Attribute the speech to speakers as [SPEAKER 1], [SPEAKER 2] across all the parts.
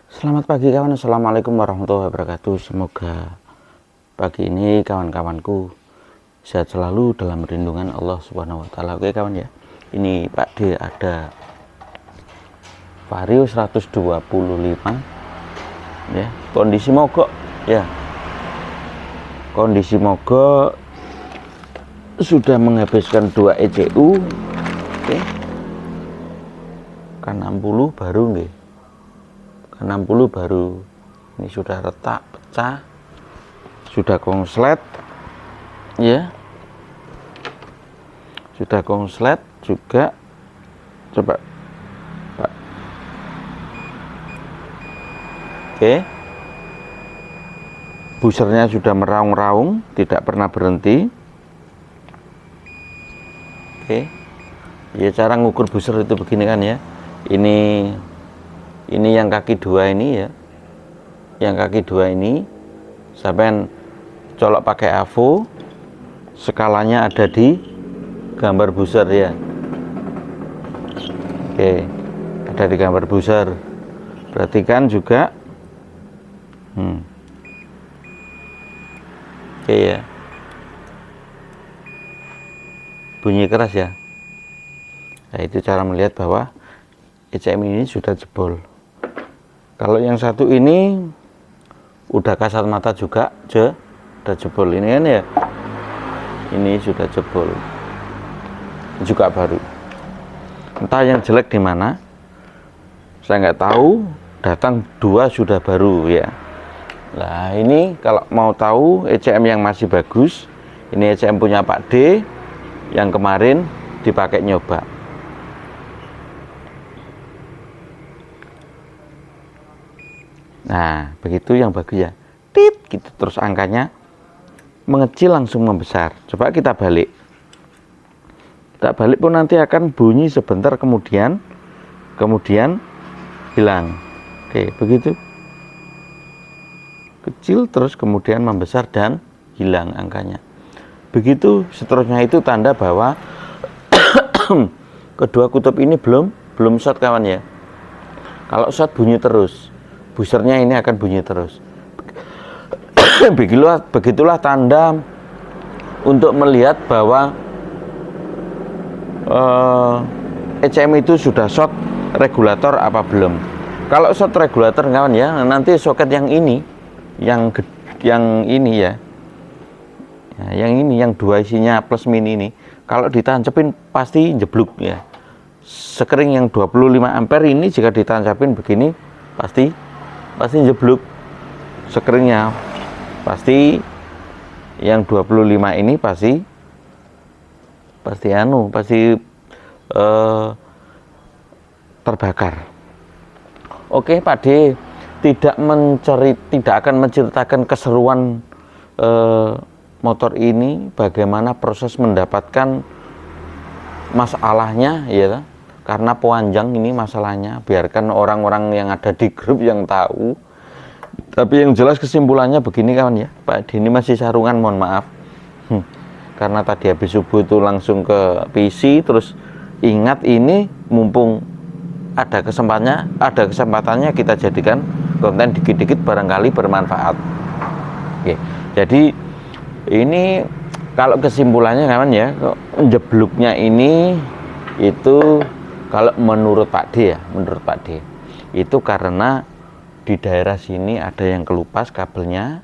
[SPEAKER 1] Selamat pagi kawan, assalamualaikum warahmatullahi wabarakatuh. Semoga pagi ini kawan-kawanku sehat selalu dalam perlindungan Allah Subhanahu wa Ta'ala. Oke kawan ya, ini Pak D ada Vario 125 ya, kondisi mogok ya, kondisi mogok, sudah menghabiskan 2 ECU. Oke, K60 baru nggih, K60 baru, ini sudah retak, pecah, sudah konslet ya, sudah konslet juga. Coba Pak. Oke, busernya sudah meraung-raung, tidak pernah berhenti. Oke ya, cara ngukur buser itu begini kan ya, ini yang kaki 2 ini ya, yang kaki 2 ini sampai colok pakai AVO, skalanya ada di gambar buser ya. Oke, ada di gambar buser, perhatikan juga. Oke ya, bunyi keras ya. Nah, itu cara melihat bahwa ECM ini sudah jebol. Kalau yang satu ini udah kasat mata juga, udah jebol. Ini kan ya, ini sudah jebol, juga baru. Entah yang jelek di mana, saya nggak tahu. Datang 2 sudah baru ya. Nah ini kalau mau tahu ECM yang masih bagus, ini ECM punya Pak D yang kemarin dipakai nyoba. Nah begitu yang bagus ya, tit gitu, terus angkanya mengecil langsung membesar. Coba kita balik, pun nanti akan bunyi sebentar kemudian hilang. Oke, begitu, kecil terus kemudian membesar dan hilang angkanya. Begitu seterusnya, itu tanda bahwa kedua kutub ini belum short kawan ya. Kalau short bunyi terus, busernya ini akan bunyi terus. Begitulah tanda untuk melihat bahwa ECM itu sudah short regulator apa belum. Kalau short regulator kawan ya, nanti soket yang ini, yang ini ya, yang ini, yang 2 isinya plus min ini, kalau ditancepin pasti jeblok ya. Sekring yang 25 ampere ini jika ditancapin begini pasti jeblok sekringnya. Pasti yang 25 ini pasti terbakar. Oke, Pak D tidak akan menceritakan keseruan motor ini, bagaimana proses mendapatkan masalahnya ya, karena panjang ini masalahnya, biarkan orang-orang yang ada di grup yang tahu. Tapi yang jelas kesimpulannya begini kawan ya, Pak D ini masih sarungan, mohon maaf. Karena tadi habis subuh itu langsung ke PC, terus ingat ini mumpung ada kesempatannya kita jadikan konten dikit-dikit, barangkali bermanfaat. Oke, jadi ini kalau kesimpulannya kawan ya, jebloknya ini itu kalau menurut Pak D ya, itu karena di daerah sini ada yang kelupas kabelnya,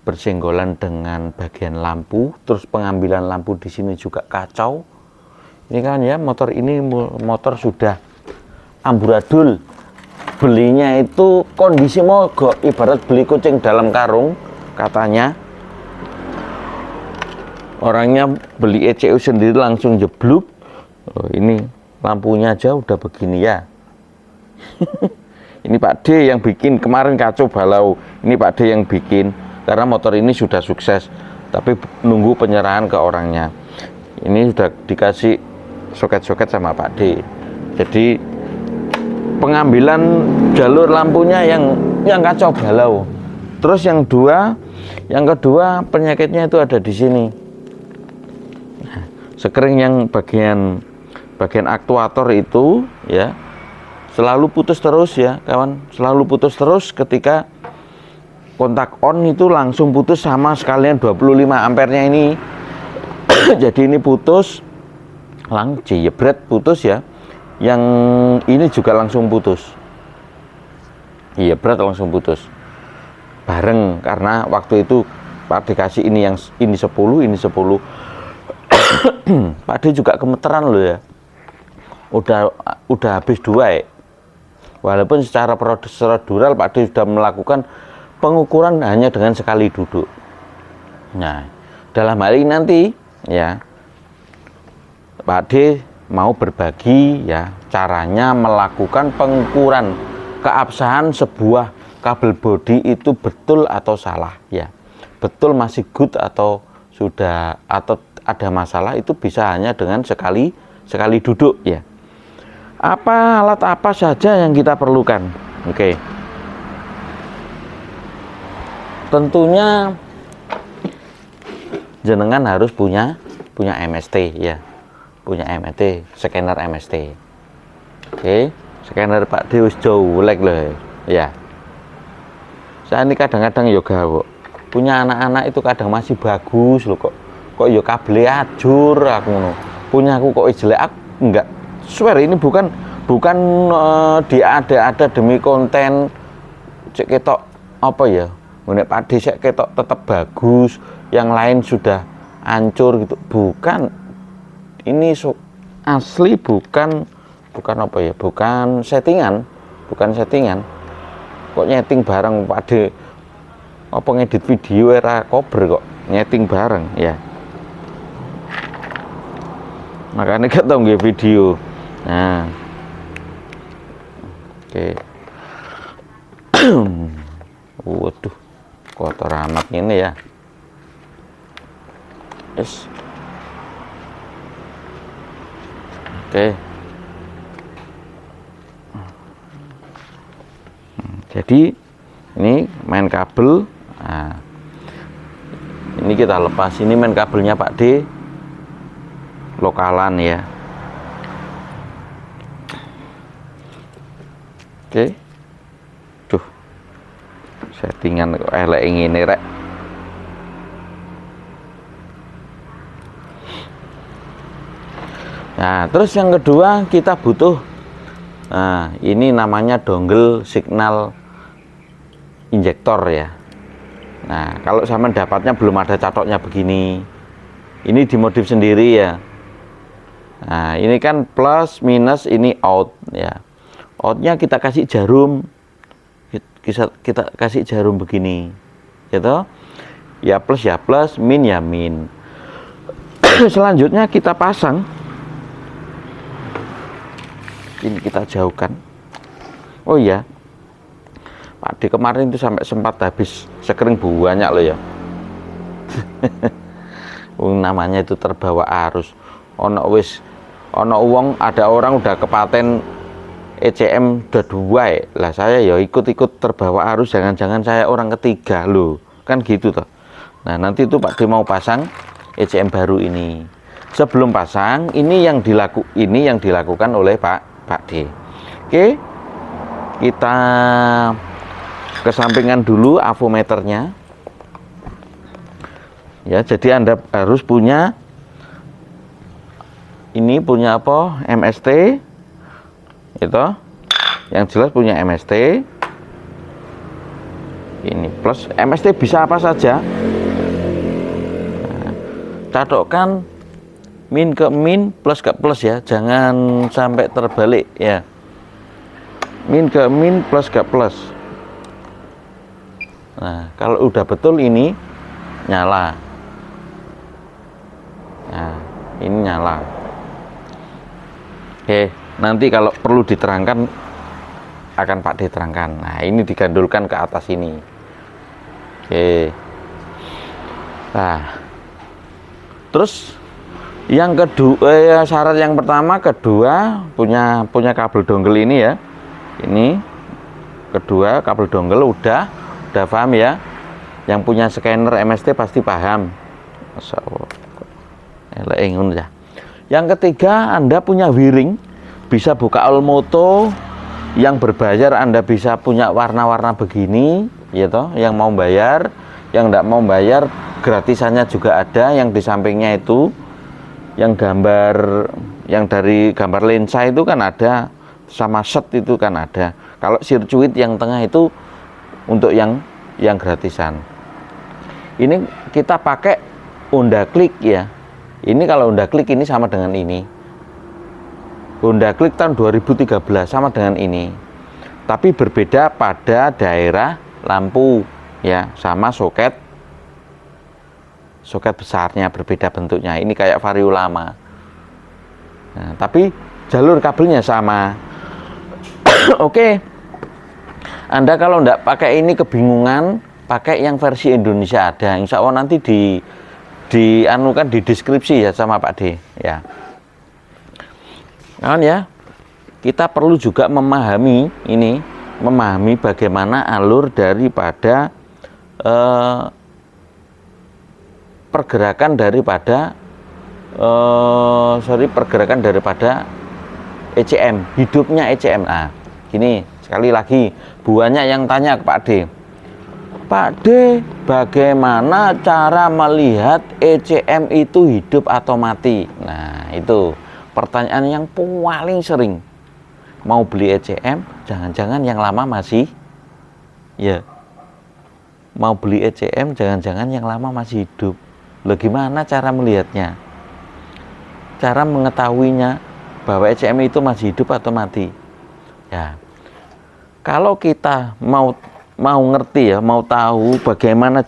[SPEAKER 1] bersenggolan dengan bagian lampu, terus pengambilan lampu di sini juga kacau. Ini kan ya, motor sudah amburadul. Belinya itu kondisi mogok, ibarat beli kucing dalam karung katanya. Orangnya beli ECU sendiri langsung jeblok. Ini lampunya aja udah begini ya. Ini Pak D yang bikin, kemarin kacau balau. Ini Pak D yang bikin, karena motor ini sudah sukses, tapi nunggu penyerahan ke orangnya. Ini sudah dikasih soket-soket sama Pak D. Jadi pengambilan jalur lampunya yang kacau balau. Terus yang kedua penyakitnya itu ada di sini. Nah, sekring yang bagian aktuator itu ya, selalu putus terus ya kawan, selalu putus terus. Ketika kontak on itu langsung putus sama sekalian 25 ampernya ini. Jadi ini putus, langsung jebret putus ya. Yang ini juga langsung putus. Iya, berat langsung putus. Bareng, karena waktu itu Pak D kasih ini yang ini 10, ini 10. Pak D juga gemeteran loh ya. Udah habis 2 ya. Walaupun secara prosedural Pak D sudah melakukan pengukuran hanya dengan sekali duduk. Nah, dalam hal ini nanti ya Pak D mau berbagi ya caranya melakukan pengukuran keabsahan sebuah kabel bodi itu betul atau salah ya. Betul masih good atau sudah atau ada masalah, itu bisa hanya dengan sekali duduk ya. Alat apa saja yang kita perlukan? Oke. Tentunya jenengan harus punya MST ya. Punya MST, scanner MST. Oke, scanner Pak D wis jelek loh ya. Saya ini kadang-kadang yoga punya anak-anak itu kadang masih bagus loh, kok yo kabel ajur aku ngono. Punya aku kok jelek, aku enggak. Swear ini bukan ada demi konten cek ketok apa ya. Nek Pak D cek ketok tetap bagus, yang lain sudah hancur gitu. Bukan. Ini asli, bukan apa ya, bukan settingan. Kok nyeting bareng Pak D, apa ngedit video era kober kok nyeting bareng ya. Makanya kita nggak video. Nah, oke. Waduh, kotor amat ini ya. Yes. Oke. Jadi ini main kabel. Nah, ini kita lepas. Ini main kabelnya Pak D, lokalan ya. Oke. Duh, settingan kok elek ngene rek. Nah, terus yang kedua kita butuh, nah ini namanya dongle signal injektor ya. Nah, kalau sama dapatnya belum ada catoknya begini, ini dimodif sendiri ya. Nah, ini kan plus minus, ini out ya. Outnya kita kasih jarum, kita kasih jarum begini, gitu. Ya plus, min ya min. Selanjutnya kita pasang. Ini kita jauhkan. Oh iya, Pak D kemarin itu sampai sempat habis sekering banyak loh ya. Namanya itu terbawa arus. Ono uang, ada orang udah kepaten ECM udah 2 ya. Lah saya ya ikut terbawa arus, jangan-jangan saya orang ketiga loh. Kan gitu toh. Nah, nanti itu Pak D mau pasang ECM baru ini. Sebelum pasang, ini yang dilakukan oleh Pak D. Oke, kita kesampingan dulu avometernya ya. Jadi Anda harus punya apa, MST itu yang jelas, punya MST ini plus. MST bisa apa saja. Nah, cadokkan min ke min, plus ke plus ya, jangan sampai terbalik ya. Min ke min, plus ke plus. Nah, kalau udah betul ini nyala. Nah, ini nyala. Oke, nanti kalau perlu diterangkan akan Pak D terangkan. Nah, ini digandulkan ke atas ini. Oke. Nah, terus yang kedua, syarat yang pertama, kedua punya kabel dongle ini ya. Ini kedua kabel dongle udah paham ya. Yang punya scanner MST pasti paham. Masyaallah. Ya. Yang ketiga, Anda punya wiring, bisa buka Olmoto, yang berbayar Anda bisa punya warna-warna begini, ya toh, yang mau bayar, yang tidak mau bayar gratisannya juga ada, yang di sampingnya itu yang gambar, yang dari gambar lensa itu kan ada, sama set itu kan ada. Kalau sirkuit yang tengah itu untuk yang gratisan. Ini kita pakai Honda Click ya. Ini kalau Honda Click ini sama dengan ini. Honda Click tahun 2013 sama dengan ini. Tapi berbeda pada daerah lampu ya, sama soket besarnya berbeda bentuknya. Ini kayak Vario lama. Nah, tapi jalur kabelnya sama. Oke. Anda kalau enggak pakai ini kebingungan, pakai yang versi Indonesia ada. Insya Allah nanti dianukan di deskripsi ya sama Pak D ya. Kan ya. Kita perlu juga memahami bagaimana alur daripada pergerakan daripada ECM, hidupnya ECM. Nah, gini, sekali lagi banyak yang tanya ke Pak D, bagaimana cara melihat ECM itu hidup atau mati? Nah, itu pertanyaan yang paling sering. Mau beli ECM, jangan-jangan yang lama masih ya. Mau beli ECM, jangan-jangan yang lama masih hidup. Loh, gimana cara melihatnya? Cara mengetahuinya bahwa ECM itu masih hidup atau mati? Ya, kalau kita mau ngerti ya, mau tahu bagaimana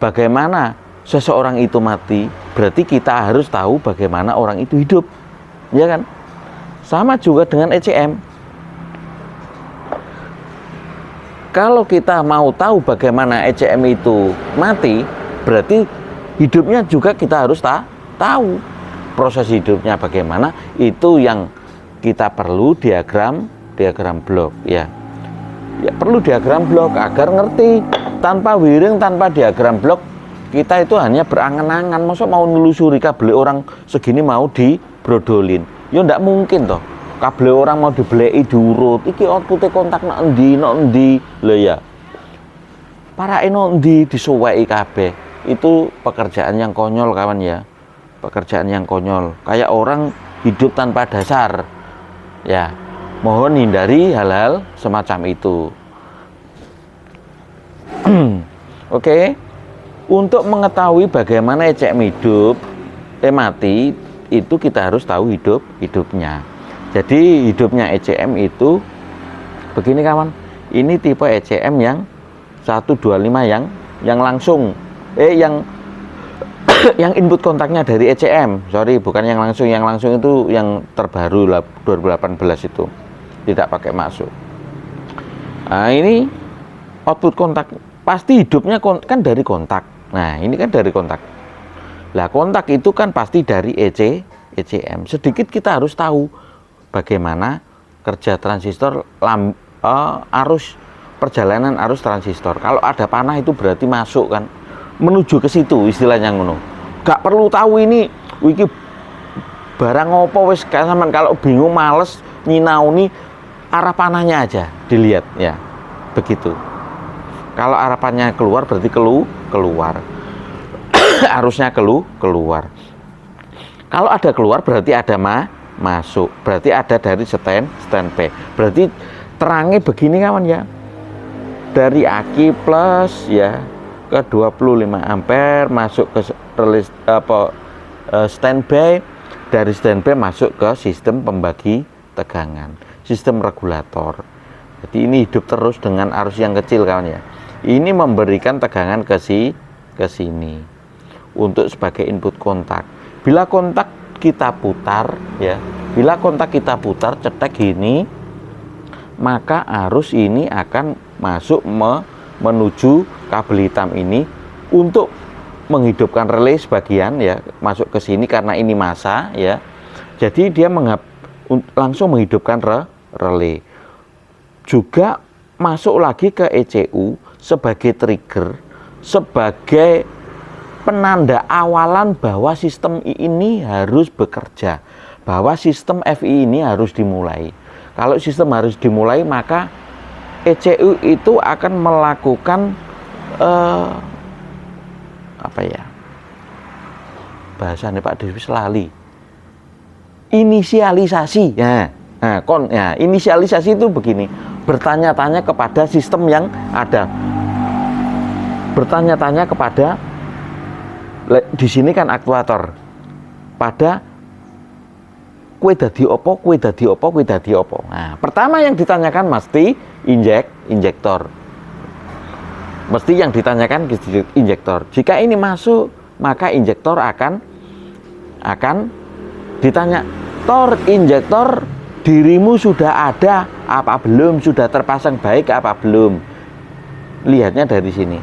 [SPEAKER 1] bagaimana seseorang itu mati, berarti kita harus tahu bagaimana orang itu hidup, ya kan? Sama juga dengan ECM. Kalau kita mau tahu bagaimana ECM itu mati, berarti hidupnya juga kita harus tahu proses hidupnya bagaimana. Itu yang kita perlu diagram blok ya. Ya perlu diagram blok agar ngerti. Tanpa wiring, tanpa diagram blok, kita itu hanya berangan-angan. Masa mau nelusuri kabel orang segini mau dibrodolin? Ya ndak mungkin toh. Kabel orang mau dibeleki diurut. Iki outputnya kontak nak endi lho ya. Para endi disuweki kabeh. Itu pekerjaan yang konyol kawan ya. Pekerjaan yang konyol. Kayak orang hidup tanpa dasar. Ya. Mohon hindari hal-hal semacam itu. Oke. Untuk mengetahui bagaimana ECM hidup, mati, itu kita harus tahu hidupnya. Jadi hidupnya ECM itu begini kawan. Ini tipe ECM yang 125 yang langsung yang input kontaknya dari ECM. Sorry, bukan yang langsung itu yang terbaru lah 2018 itu. Tidak pakai masuk. Nah, ini output kontak pasti hidupnya kan dari kontak. Nah, ini kan dari kontak. Lah, kontak itu kan pasti dari ECM. Sedikit kita harus tahu bagaimana kerja transistor, perjalanan arus transistor. Kalau ada panah itu berarti masuk kan, menuju ke situ istilahnya ngono. Gak perlu tahu ini wiki barang opo wis sampean kalau bingung males nyinauni arah panahnya aja dilihat ya. Begitu. Kalau arah panahnya keluar berarti keluar. Arusnya keluar. Kalau ada keluar berarti ada masuk. Berarti ada dari standby. Berarti terangnya begini kawan ya. Dari aki plus ya ke 25 ampere masuk ke standby, dari standby masuk ke sistem pembagi tegangan, sistem regulator. Jadi ini hidup terus dengan arus yang kecil kawan ya. Ini memberikan tegangan ke sini untuk sebagai input kontak. Bila kontak kita putar ya, bila kontak kita putar cetek gini, maka arus ini akan masuk menuju kabel hitam ini untuk menghidupkan relay sebagian ya, masuk ke sini karena ini massa ya. Jadi dia langsung menghidupkan relay. Juga masuk lagi ke ECU sebagai trigger, sebagai penanda awalan bahwa sistem ini harus bekerja, bahwa sistem FI ini harus dimulai. Kalau sistem harus dimulai, maka ECU itu akan melakukan apa ya, bahasanya Pak Dewi lali, inisialisasi. Inisialisasi itu begini, bertanya-tanya kepada sistem yang ada, bertanya-tanya kepada, di sini kan aktuator, pada kue dadi opo, kue dadi opo, kue dadi opo. Nah, pertama yang ditanyakan mesti injektor. Mesti yang ditanyakan injektor. Jika ini masuk, maka injektor akan ditanya, Tor, injektor dirimu sudah ada apa belum? Sudah terpasang baik apa belum? Lihatnya dari sini.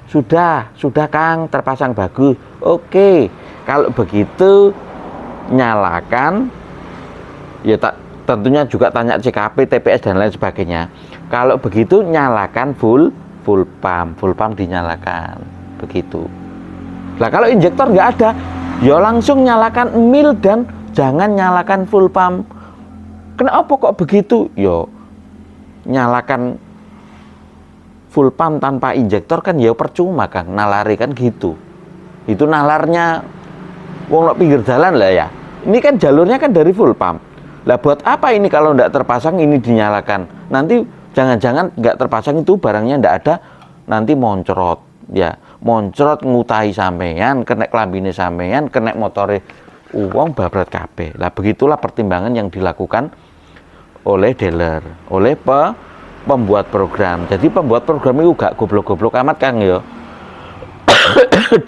[SPEAKER 1] Sudah Kang, terpasang bagus. Oke, kalau begitu nyalakan, ya tentunya juga tanya CKP, TPS dan lain sebagainya. Kalau begitu nyalakan full pump dinyalakan, begitu. Nah kalau injektor nggak ada, ya langsung nyalakan mil dan jangan nyalakan full pump. Kenapa kok begitu? Yo nyalakan full pump tanpa injektor kan ya percuma Kang, nalari kan gitu. Itu nalarnya wong lok pinggir jalan lah ya. Ini kan jalurnya kan dari full pump. Lah buat apa ini kalau nggak terpasang ini dinyalakan? Nanti jangan-jangan nggak terpasang itu barangnya nggak ada, nanti moncrot ya, moncrot ngutahi sampean, kena klambine sampean, kena motore uang babrat kabeh. Lah begitulah pertimbangan yang dilakukan oleh dealer, oleh pembuat program. Jadi pembuat program itu gak goblok-goblok amat Kang ya.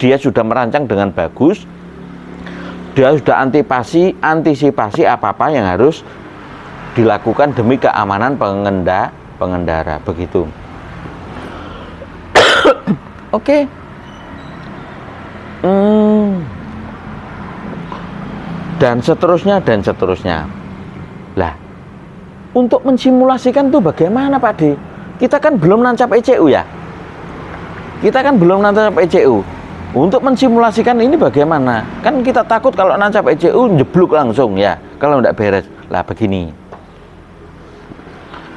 [SPEAKER 1] Dia sudah merancang dengan bagus. Dia sudah antisipasi apa-apa yang harus dilakukan demi keamanan pengendara begitu. Oke. Dan seterusnya. Lah, untuk mensimulasikan itu bagaimana Pak D? Kita kan belum nancap ECU ya. Untuk mensimulasikan ini bagaimana? Kan kita takut kalau nancap ECU jeblok langsung ya, kalau tidak beres. Lah begini,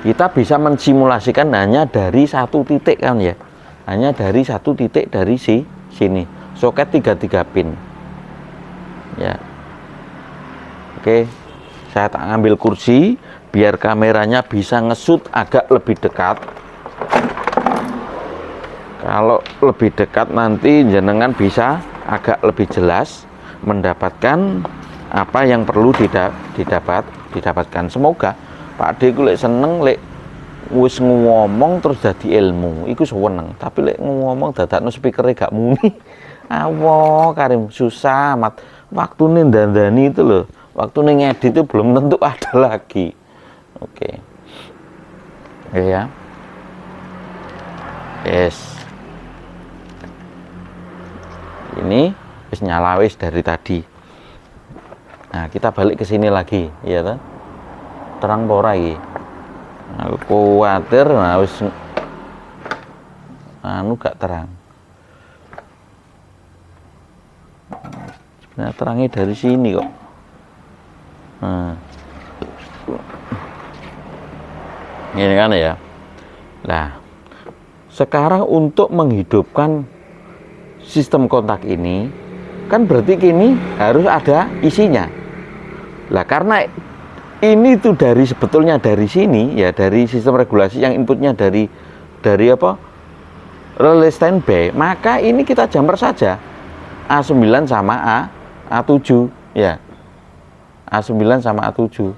[SPEAKER 1] kita bisa mensimulasikan hanya dari satu titik kan ya, hanya dari satu titik dari sini, soket 33 pin ya. Oke, saya tak ngambil kursi biar kameranya bisa ngesut agak lebih dekat. Kalau lebih dekat nanti jenengan bisa agak lebih jelas mendapatkan apa yang perlu didapatkan. Semoga Pak D ku lek seneng, lek wis ngomong terus jadi ilmu iku seneng, tapi lek ngomong dadakno speakere gak muni. Allah Karim, susah amat waktune dandani itu loh, waktu ngedit itu belum tentu ada lagi. Oke. Ya. Yes. Ini wis nyala wis dari tadi. Nah, kita balik ke sini lagi, ya kan? Terang pora iki. Aku kuwatir nah wis gak terang. Sebenarnya terangnya dari sini kok. Nah. Ini kan ya. Nah, sekarang untuk menghidupkan sistem kontak ini kan berarti kini harus ada isinya. Lah karena ini tuh sebetulnya dari sini ya, dari sistem regulasi yang inputnya dari apa? Relay standby, maka ini kita jumper saja A9 sama A7 ya. A9 sama A7.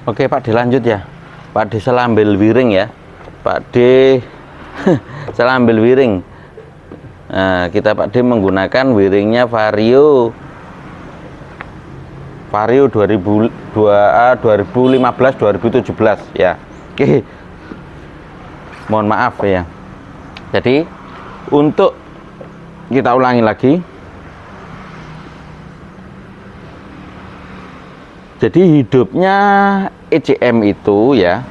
[SPEAKER 1] Oke Pak D lanjut ya. Pak D salah ambil wiring ya. Pak D salah ambil wiring. Nah, kita Pak D menggunakan wiringnya Vario 2015-2017 ya. Oke. Mohon maaf ya. Jadi untuk kita ulangi lagi. Jadi hidupnya ECM itu ya,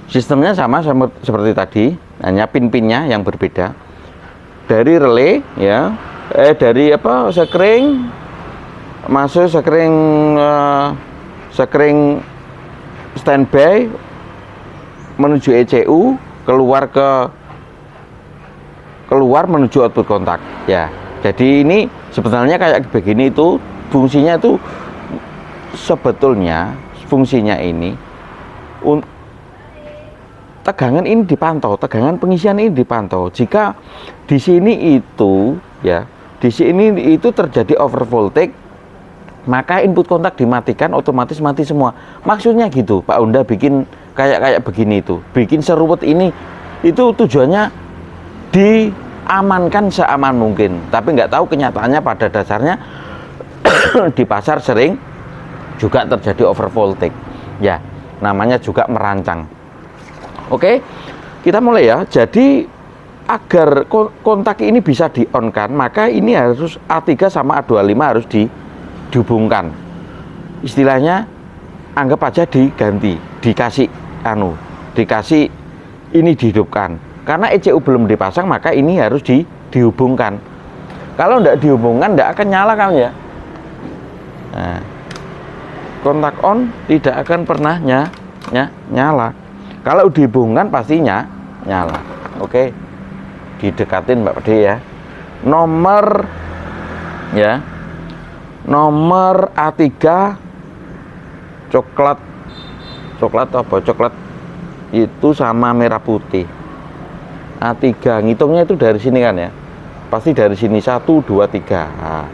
[SPEAKER 1] Sistemnya sama seperti tadi, hanya pin-pinnya yang berbeda. Dari relay ya, dari apa, sekring masuk, sekring standby menuju ECU, keluar menuju output kontak ya. Jadi ini sebetulnya kayak begini, itu fungsinya itu sebetulnya fungsinya ini tegangan ini dipantau, tegangan pengisian ini dipantau. Jika di sini itu ya, di sini itu terjadi over voltage, maka input kontak dimatikan, otomatis mati semua. Maksudnya gitu, Pak Honda bikin kayak begini itu, bikin seruwet ini, itu tujuannya diamankan seaman mungkin. Tapi nggak tahu kenyataannya pada dasarnya di pasar sering juga terjadi over voltage. Ya, namanya juga merancang. Oke, kita mulai ya. Jadi agar kontak ini bisa di-on-kan, maka ini harus A3 sama A25 harus dihubungkan. Istilahnya anggap aja diganti, dikasih ini dihidupkan. Karena ECU belum dipasang, maka ini harus dihubungkan. Kalau tidak dihubungkan, tidak akan nyala kan ya. Nah, kontak on tidak akan pernah nyala. Kalau dihubungkan pastinya nyala. Oke, didekatin Mbak Pede ya. Nomor A3 coklat itu sama merah putih. A3 ngitungnya itu dari sini kan ya, pasti dari sini 1, 2, 3. Nah,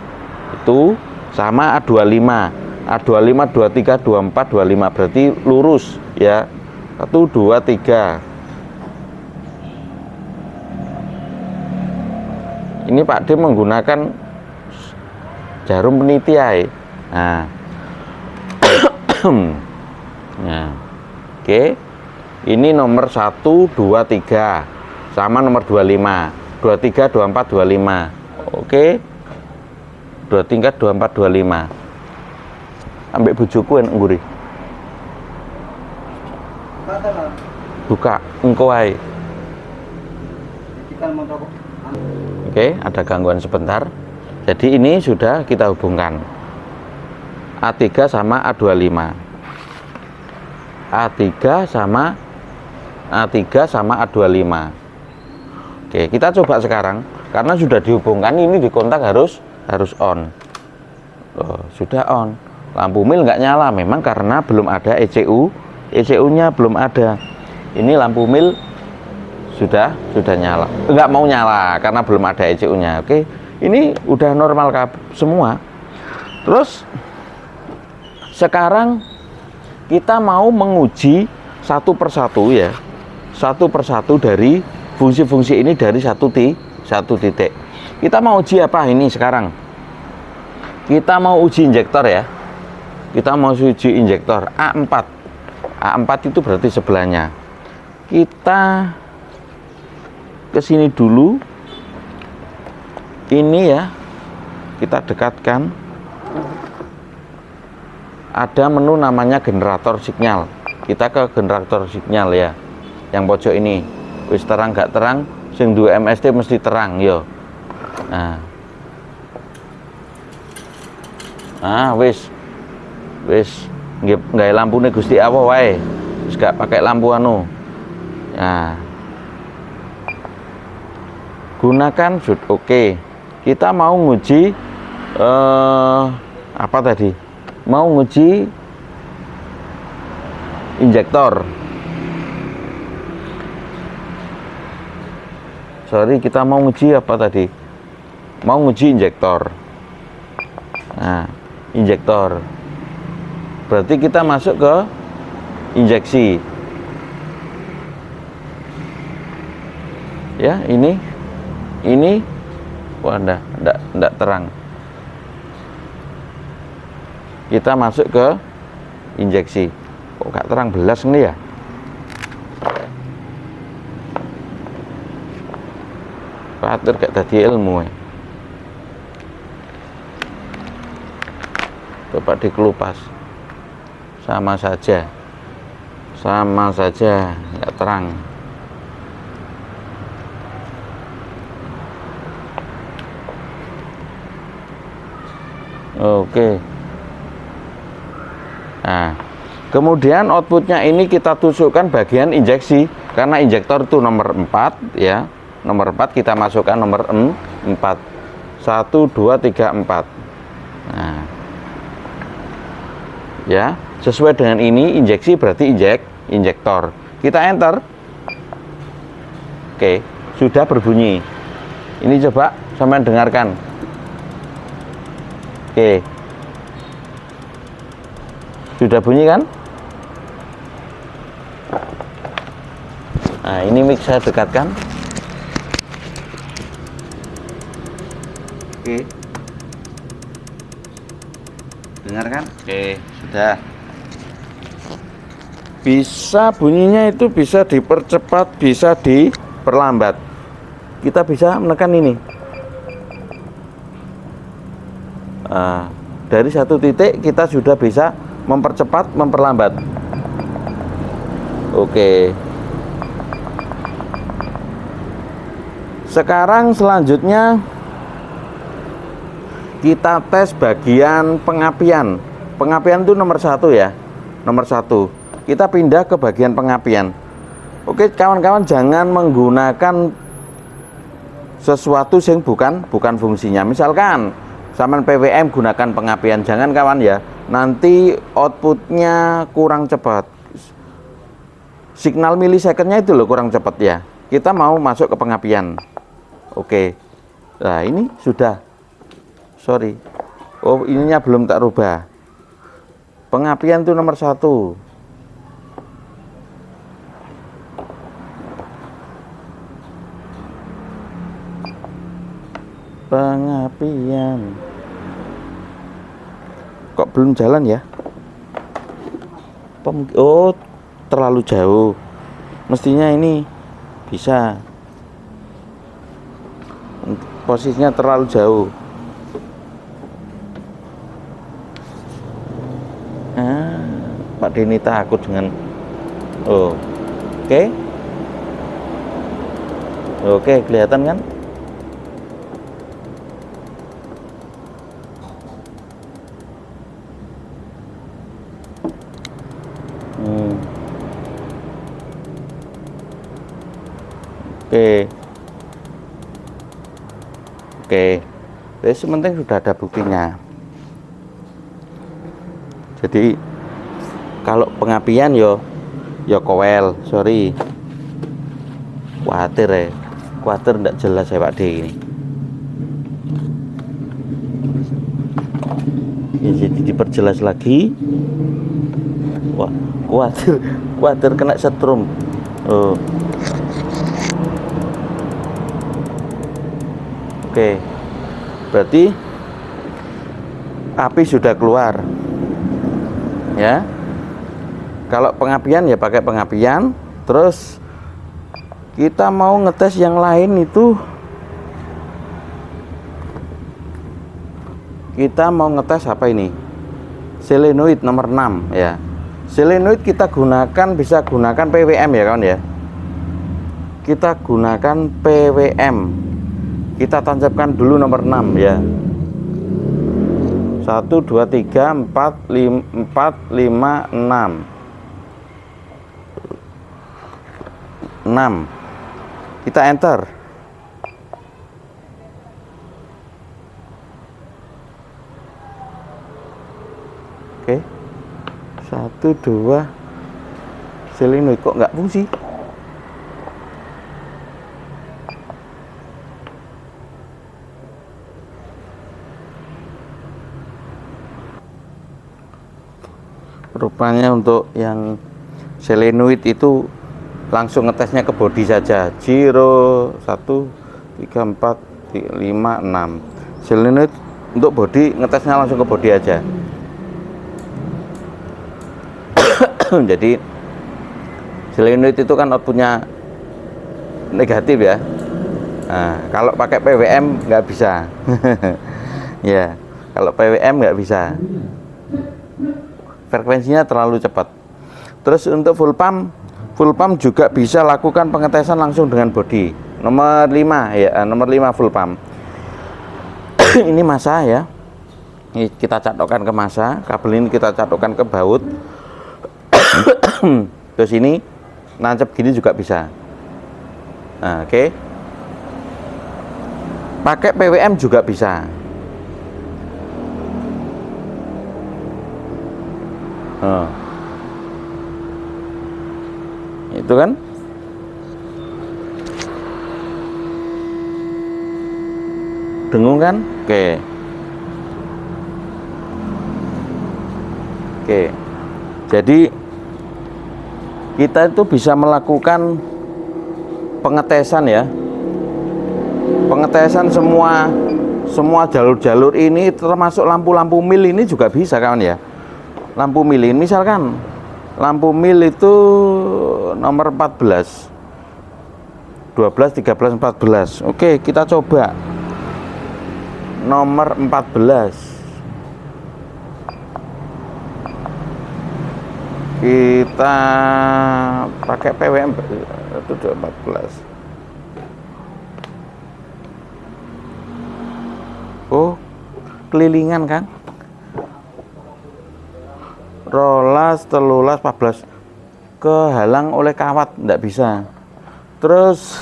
[SPEAKER 1] itu sama A25, 23, 24, 25, berarti lurus ya. 1, 2, 3. Ini Pak D menggunakan jarum peniti ya. Nah. Nah. Oke. Ini nomor 1, 2, 3 sama nomor 25. 23, 24, 25. Oke. 23, 24, 25. Ambek bojoku enak ngguri. Buka engko ae. Oke, ada gangguan sebentar. Jadi ini sudah kita hubungkan A3 sama A25. A3 sama A25. Oke, kita coba sekarang. Karena sudah dihubungkan, ini di kontak harus on. Oh, sudah on. Lampu mil nggak nyala, memang karena belum ada ECU-nya belum ada. Ini lampu mil sudah nyala, nggak mau nyala karena belum ada ECU-nya. Oke, ini udah normal semua. Terus sekarang kita mau menguji satu persatu ya, satu persatu dari fungsi-fungsi ini dari satu titik. Kita mau uji apa ini sekarang? Kita mau uji injektor ya. Kita mau uji injektor A4. A4 itu berarti sebelahnya. Kita ke sini dulu. Ini ya. Kita dekatkan. Ada menu namanya generator sinyal. Kita ke generator sinyal ya. Yang pojok ini. Wis terang gak terang, sing duwe MST mesti terang yo. Nah, wis nggak lampu nih Gusti Allah wae, wis gak pakai lampu anu. Nah, gunakan shoot. Oke. Kita mau nguji apa tadi? Mau nguji injektor. Sorry, kita mau nguji apa tadi? Mau nguji injektor. Nah, injektor. Berarti kita masuk ke injeksi. Ya, ini wah enggak terang. Kita masuk ke injeksi. Kok gak terang belas nih ya? Khawatir gak tadi ilmu ya. Coba dikelupas. Sama saja sama saja, nggak terang. Oke. Nah, kemudian outputnya ini kita tusukkan bagian injeksi, karena injektor itu nomor 4 ya. Nomor 4 kita masukkan nomor 4. 1 2 3 4. Nah. Ya, sesuai dengan ini injeksi berarti injektor. Kita enter. Oke, sudah berbunyi. Ini coba sampean dengarkan. Oke. Sudah bunyi kan? Nah, ini mic saya dekatkan. Oke. Dengarkan? Oke, sudah. Bisa bunyinya itu bisa dipercepat, bisa diperlambat. Kita bisa menekan ini. Nah, dari satu titik kita sudah bisa mempercepat, memperlambat. Oke. Sekarang selanjutnya kita tes bagian pengapian. Pengapian itu nomor 1 ya. Nomor 1. Kita pindah ke bagian pengapian. Oke, kawan-kawan jangan menggunakan sesuatu yang bukan fungsinya. Misalkan sampean PWM gunakan pengapian, jangan kawan ya. Nanti outputnya kurang cepat. Signal milisecondnya itu loh kurang cepat ya. Kita mau masuk ke pengapian. Oke. Nah, ini sudah. Sorry. Oh, ininya belum tak rubah. Pengapian itu nomor 1. Pengapian. Kok belum jalan ya? Oh, terlalu jauh. Mestinya ini bisa. Posisinya terlalu jauh. Pak Denny takut dengan oke. Oke, kelihatan kan? Oke. Jadi sementing sudah ada buktinya. Jadi kalau pengapian yo kowel, sorry. Khawatir enggak jelas ya Pak D ini. Ya, jadi diperjelas lagi. Wah, khawatir kena setrum. Oh. Oke. Berarti api sudah keluar. Ya. Kalau pengapian ya pakai pengapian. Terus kita mau ngetes yang lain itu, kita mau ngetes apa ini? Selenoid nomor 6 ya. Selenoid kita gunakan, bisa gunakan PWM ya kawan ya. Kita gunakan PWM. Kita tancapkan dulu nomor 6 ya. 1 2 3 4 5 6. Kita enter. Oke. 1 2. Selenoid kok nggak fungsi? Rupanya untuk yang selenoid itu langsung ngetesnya ke body saja. 0 1 3 4 5 6. Selenoid untuk body ngetesnya langsung ke body aja. Jadi selenoid itu kan outputnya negatif ya. Nah, kalau pakai PWM nggak bisa. Ya, kalau PWM nggak bisa. Frekuensinya terlalu cepat. Terus untuk full pump juga bisa lakukan pengetesan langsung dengan bodi. Nomor 5 ya, nomor 5 full pump. Ini massa ya. Ini kita catokkan ke massa, kabel ini kita catokkan ke baut. Terus ini nancep gini juga bisa. Nah, oke. Pakai PWM juga bisa. Itu kan. Dengung kan? Oke. Jadi kita itu bisa melakukan pengetesan ya. Pengetesan semua jalur-jalur ini, termasuk lampu-lampu mil ini juga bisa kawan ya. Lampu mil ini misalkan lampu mil itu nomor 14, 12, 13, 14. Oke, kita coba nomor 14. Kita pakai PWM itu 14. Oh, kelilingan kan? Rolas, telulas, 14 kehalang oleh kawat, enggak bisa. Terus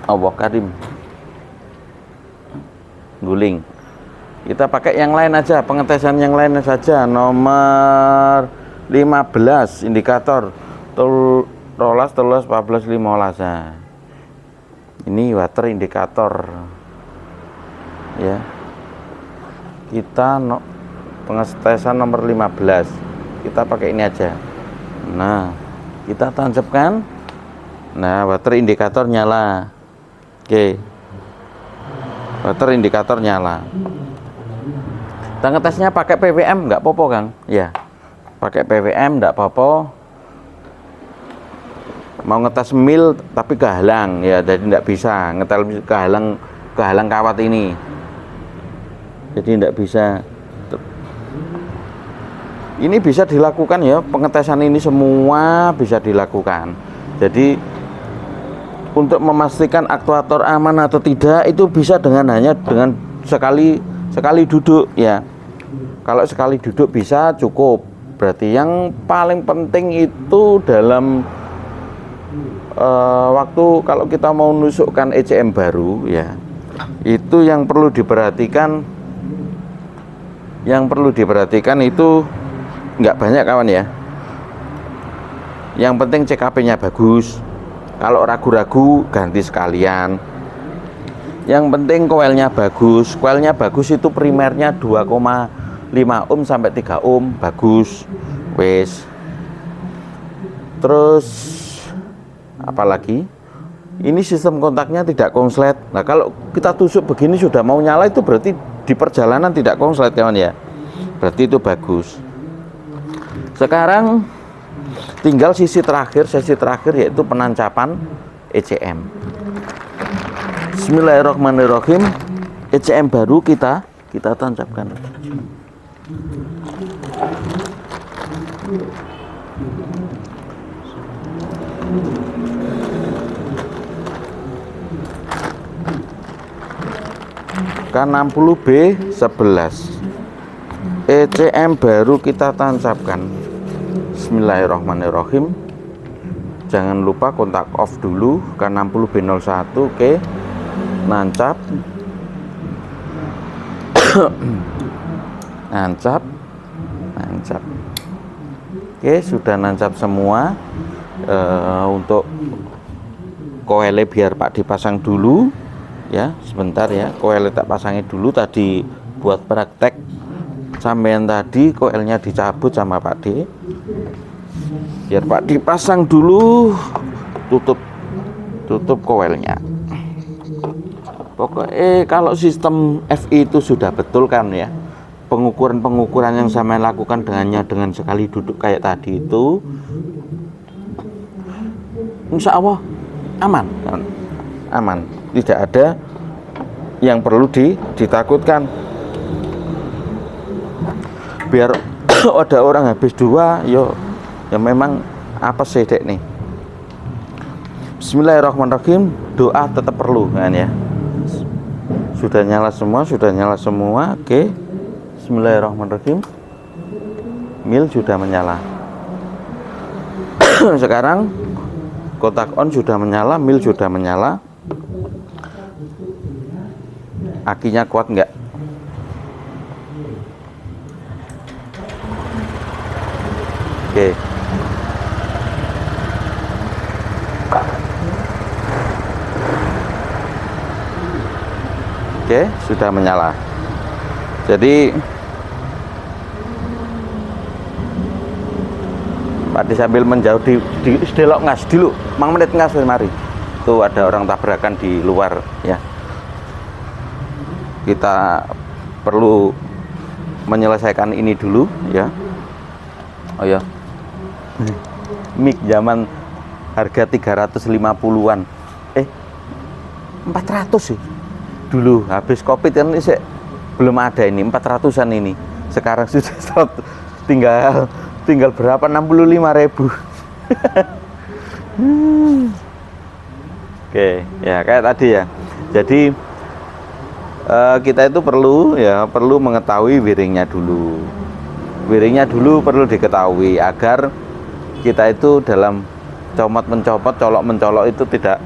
[SPEAKER 1] Allah Karim guling. Kita pakai yang lain aja, pengetesan yang lain saja. Nomor 15 indikator rolas, telulas, 14, 15. Nah, ini water indikator ya. Kita pengetesan nomor 15, kita pakai ini aja. Nah, kita tancapkan. Nah, water indikator nyala. Oke, water indikator nyala. Kita ngetesnya pakai PWM nggak popo Kang ya, pakai PWM nggak popo. Mau ngetes mil tapi kehalang ya, jadi nggak bisa ngetel kehalang kawat ini, jadi nggak bisa. Ini bisa dilakukan ya, pengetesan ini semua bisa dilakukan. Jadi untuk memastikan aktuator aman atau tidak itu bisa hanya dengan sekali duduk ya. Kalau sekali duduk bisa cukup. Berarti yang paling penting itu dalam waktu kalau kita mau nusukkan ECM baru ya, itu yang perlu diperhatikan. Yang perlu diperhatikan itu nggak banyak kawan ya. Yang penting CKP-nya bagus. Kalau ragu-ragu ganti sekalian. Yang penting koilnya bagus. Koilnya bagus itu primernya 2,5 ohm sampai 3 ohm bagus. Wes. Terus apalagi? Ini sistem kontaknya tidak konslet. Nah, kalau kita tusuk begini sudah mau nyala itu berarti di perjalanan tidak konslet kawan ya. Berarti itu bagus. Sekarang tinggal sesi terakhir yaitu penancapan ECM. Bismillahirrahmanirrahim. ECM baru kita tancapkan. K60B11 ECM baru kita tancapkan. Bismillahirrahmanirrahim. Jangan lupa kontak off dulu. K60B01. Oke, nancap. nancap. Oke, sudah nancap semua. Untuk koelnya biar Pak dipasang dulu ya, sebentar ya. Koelnya tak pasangnya dulu tadi buat praktek. Sampean tadi koelnya dicabut sama Pak D. Biar Pak dipasang dulu, tutup koelnya. Pokoknya kalau sistem FI itu sudah betul kan ya, pengukuran yang saya lakukan dengan sekali duduk kayak tadi itu, insya Allah aman, tidak ada yang perlu ditakutkan. ada orang habis dua, yo ya memang apa sih dek nih. Bismillahirrahmanirrahim. Doa tetap perlu kan ya. Sudah nyala semua. Oke. Bismillahirrahmanirrahim. Mil sudah menyala. Sekarang kontak on sudah menyala, mil sudah menyala. Akinya kuat enggak? Oke. Oke, sudah menyala. Jadi Pak Di sambil menjauh di delok ngas dulu, 5 menit ngas mari. Tuh ada orang tabrakan di luar ya. Kita perlu menyelesaikan ini dulu ya. Oh ya. Mic zaman harga 350-an. 400 sih. Dulu habis Covid kan ini belum ada ini 400-an ini. Sekarang sudah tinggal berapa? 65.000. Oke, ya kayak tadi ya. Jadi kita itu perlu mengetahui wiringnya dulu. Wiringnya dulu perlu diketahui agar kita itu dalam comot mencopot, colok mencolok itu tidak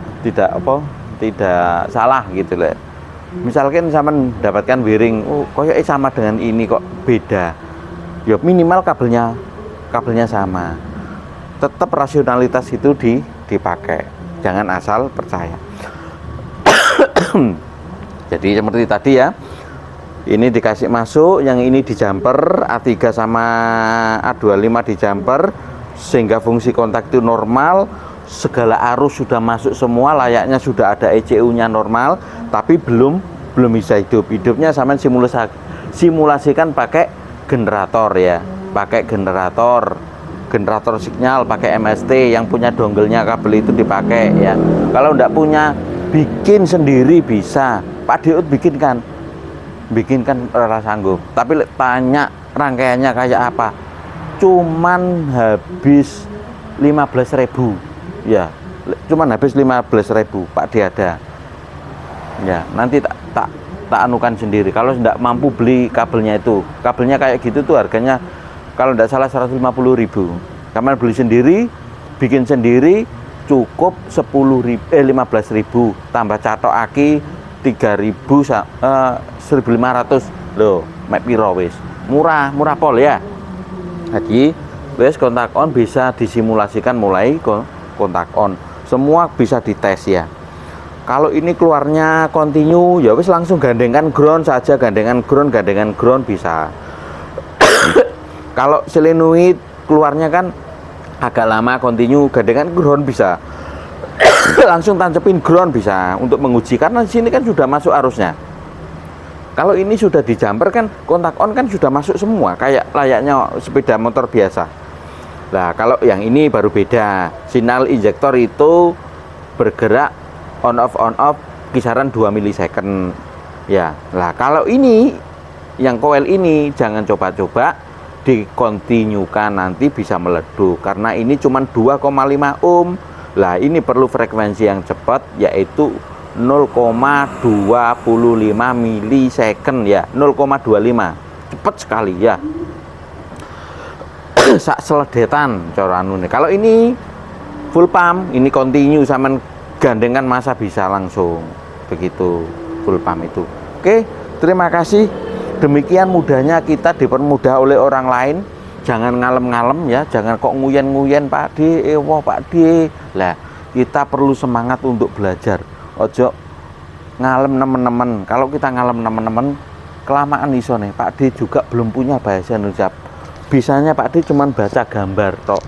[SPEAKER 1] salah gitu loh. Misalkan sama mendapatkan wiring, kok sama dengan ini kok beda. Ya minimal kabelnya sama. Tetap rasionalitas itu dipakai. Jangan asal percaya. Jadi seperti tadi ya. Ini dikasih masuk, yang ini di jumper, A3 sama A25 di jumper, sehingga fungsi kontak itu normal, segala arus sudah masuk semua, layaknya sudah ada ECU-nya normal, tapi belum bisa hidup. Hidupnya sama simulasikan pakai generator ya, pakai generator sinyal, pakai MST, yang punya dongle-nya kabel itu dipakai ya. Kalau enggak punya, bikin sendiri bisa. Pak Diut bikinkan rela sanggup, tapi tanya rangkaiannya kayak apa, cuman habis 15.000 ya, cuman habis 15.000 Pak Diada ya. Nanti tak anukan sendiri kalau tidak mampu beli kabelnya. Itu kabelnya kayak gitu tuh harganya kalau tidak salah 150.000. Kamu beli sendiri, bikin sendiri, cukup 15.000 tambah catok aki 1.500 loh, mek piro wis. Murah pol ya. Jadi wis kontak on bisa disimulasikan mulai kontak on. Semua bisa dites ya. Kalau ini keluarnya continue ya wis langsung gandengan ground saja, gandengan ground bisa. Kalau solenoid keluarnya kan agak lama continue, gandengan ground bisa. Langsung tancepin ground bisa untuk menguji, karena di sini kan sudah masuk arusnya. Kalau ini sudah di jumper kan kontak on kan sudah masuk semua, kayak layaknya sepeda motor biasa. Nah kalau yang ini baru beda, sinyal injektor itu bergerak on off kisaran 2 milisecond ya. Nah kalau ini yang coil ini jangan coba-coba dikontinukan, nanti bisa meleduk karena ini cuma 2,5 ohm. Lah ini perlu frekuensi yang cepat, yaitu 0,25 milisecond ya, 0,25, cepat sekali ya. Sak seledetan cara anu nih. Kalau ini full pump, ini continue sama gandengan masa bisa langsung begitu full pump itu. Oke, terima kasih. Demikian mudahnya kita dipermudah oleh orang lain. Jangan ngalem-ngalem ya, jangan kok nguyen-nguyen Pak D, wah Pak D. Lah, kita perlu semangat untuk belajar. Ojo ngalem teman-teman. Kalau kita ngalem teman-teman, kelamaan iso nih. Pak D juga belum punya bahasa Indonesia. Bisanya Pak D cuman baca gambar tok.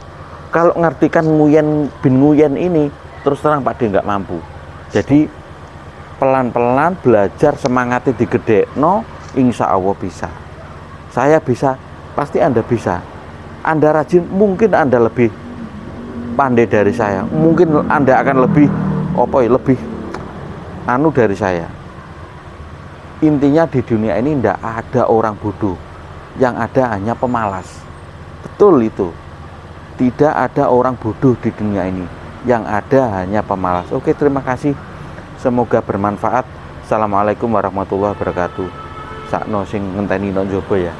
[SPEAKER 1] Kalau ngartikan nguyen bin nguyen ini, terus terang Pak D nggak mampu. Jadi pelan-pelan belajar, semangatnya digedekno, insya Allah bisa. Saya bisa, pasti Anda bisa. Anda rajin, mungkin Anda lebih pandai dari saya. Mungkin Anda akan lebih anu dari saya. Intinya di dunia ini tidak ada orang bodoh. Yang ada hanya pemalas. Betul itu. Tidak ada orang bodoh di dunia ini. Yang ada hanya pemalas. Oke, terima kasih. Semoga bermanfaat. Assalamualaikum warahmatullahi wabarakatuh. Sakno sing ngenteni nang njaba ya.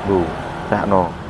[SPEAKER 1] Bu, sakno.